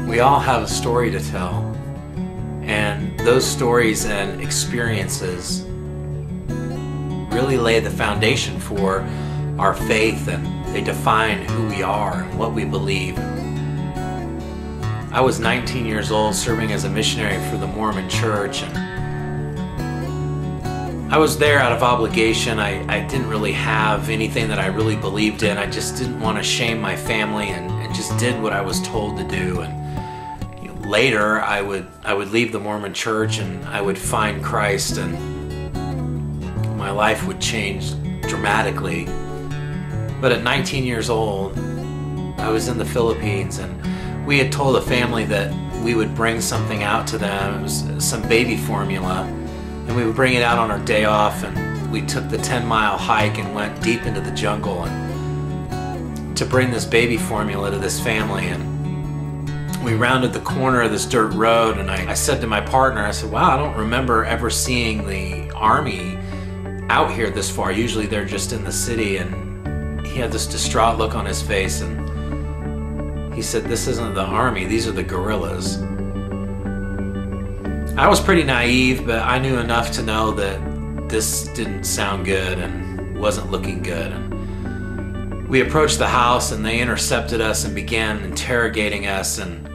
We all have a story to tell, and those stories and experiences really lay the foundation for our faith, and they define who we are and what we believe. I was 19 years old serving as a missionary for the Mormon Church, and I was there out of obligation. I didn't really have anything that I really believed in. I just didn't want to shame my family and just did what I was told to do. And later I would leave the Mormon Church and I would find Christ, and my life would change dramatically. But at 19 years old, I was in the Philippines, and we had told a family that we would bring something out to them. It was some baby formula, and we would bring it out on our day off, and we took the 10-mile hike and went deep into the jungle and to bring this baby formula to this family. And we rounded the corner of this dirt road, and I said to my partner, I said, wow, I don't remember ever seeing the Army out here this far. Usually they're just in the city. And he had this distraught look on his face, and he said, this isn't the Army, these are the guerrillas. I was pretty naive, but I knew enough to know that this didn't sound good and wasn't looking good. And we approached the house, and they intercepted us and began interrogating us and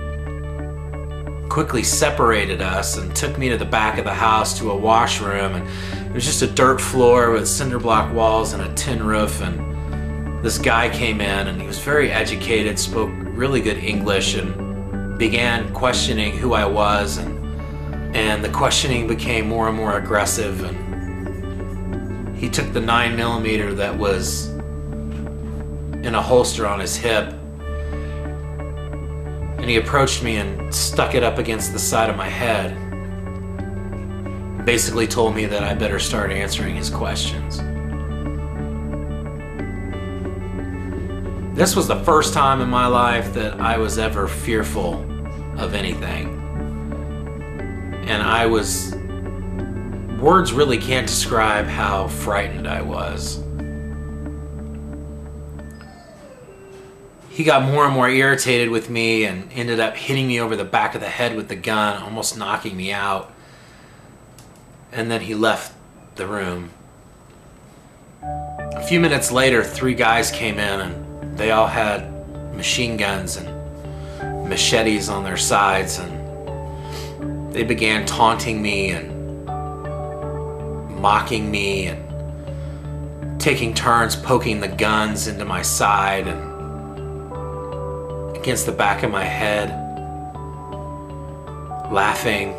quickly separated us and took me to the back of the house to a washroom. And it was just a dirt floor with cinder block walls and a tin roof. And this guy came in, and he was very educated, spoke really good English, and began questioning who I was. And the questioning became more and more aggressive. And he took the 9mm that was in a holster on his hip, and he approached me and stuck it up against the side of my head. Basically told me that I better start answering his questions. This was the first time in my life that I was ever fearful of anything. And words really can't describe how frightened I was. He got more and more irritated with me and ended up hitting me over the back of the head with the gun, almost knocking me out. And then he left the room. A few minutes later, 3 guys came in, and they all had machine guns and machetes on their sides, and they began taunting me and mocking me and taking turns poking the guns into my side and against the back of my head, laughing.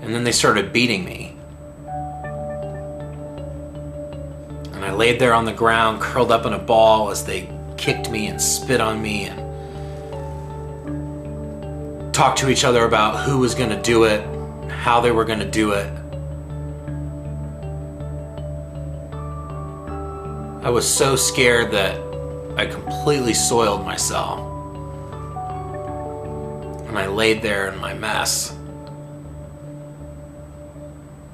And then they started beating me. And I laid there on the ground, curled up in a ball, as they kicked me and spit on me and talked to each other about who was going to do it, how they were going to do it. I was so scared that I completely soiled myself. And I laid there in my mess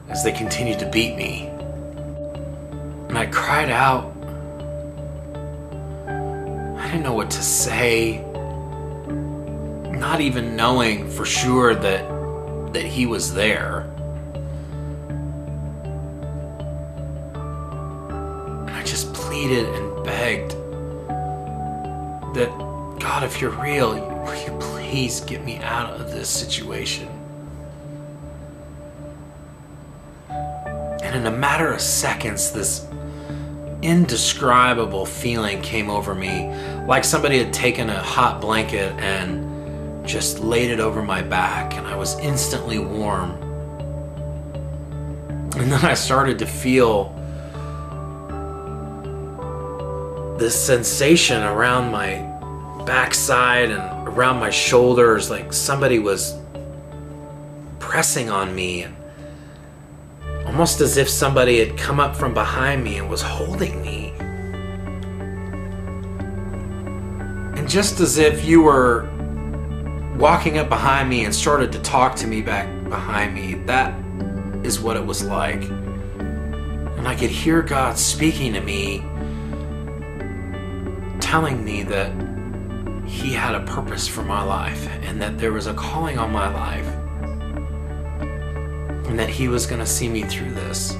as they continued to beat me. And I cried out. I didn't know what to say, not even knowing for sure that he was there. And I just pleaded and begged that, God, if you're real, will you please get me out of this situation? And in a matter of seconds, this indescribable feeling came over me, like somebody had taken a hot blanket and just laid it over my back, and I was instantly warm. And then I started to feel this sensation around my backside and around my shoulders, like somebody was pressing on me, and almost as if somebody had come up from behind me and was holding me. And just as if you were walking up behind me and started to talk to me back behind me, that is what it was like. And I could hear God speaking to me, telling me that He had a purpose for my life, and that there was a calling on my life, and that He was going to see me through this.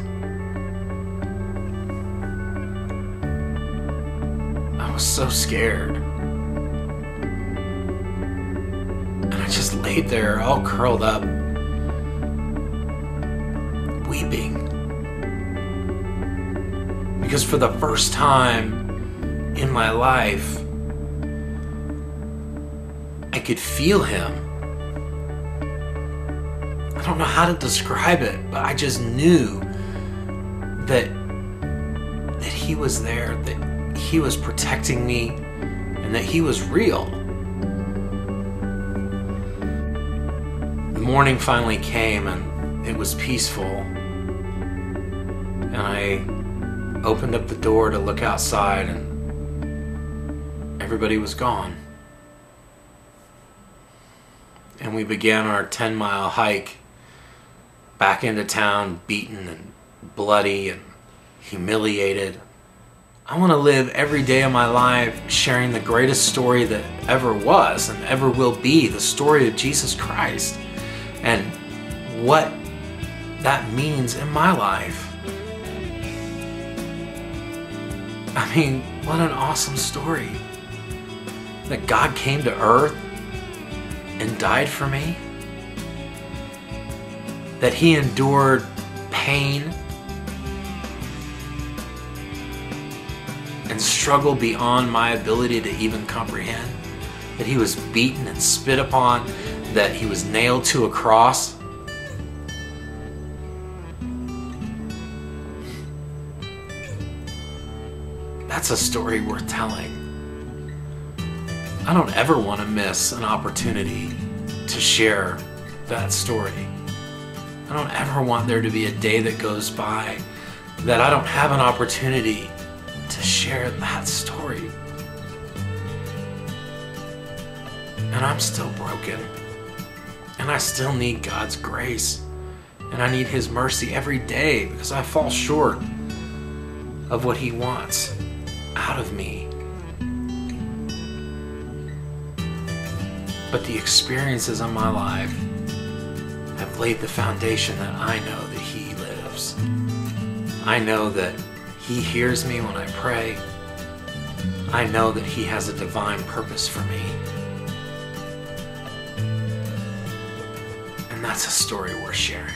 I was so scared. And I just laid there all curled up, weeping. Because for the first time in my life, I could feel Him. I don't know how to describe it, but I just knew that He was there, that He was protecting me, and that He was real. The morning finally came, and it was peaceful. And I opened up the door to look outside, and everybody was gone. And we began our 10-mile hike back into town, beaten and bloody and humiliated. I want to live every day of my life sharing the greatest story that ever was and ever will be, the story of Jesus Christ, and what that means in my life. I mean, what an awesome story. That God came to earth and died for me. That He endured pain and struggle beyond my ability to even comprehend. That He was beaten and spit upon. That He was nailed to a cross. That's a story worth telling. I don't ever want to miss an opportunity to share that story. I don't ever want there to be a day that goes by that I don't have an opportunity to share that story. And I'm still broken. And I still need God's grace. And I need His mercy every day because I fall short of what He wants out of me. But the experiences of my life have laid the foundation that I know that He lives. I know that He hears me when I pray. I know that He has a divine purpose for me. And that's a story worth sharing.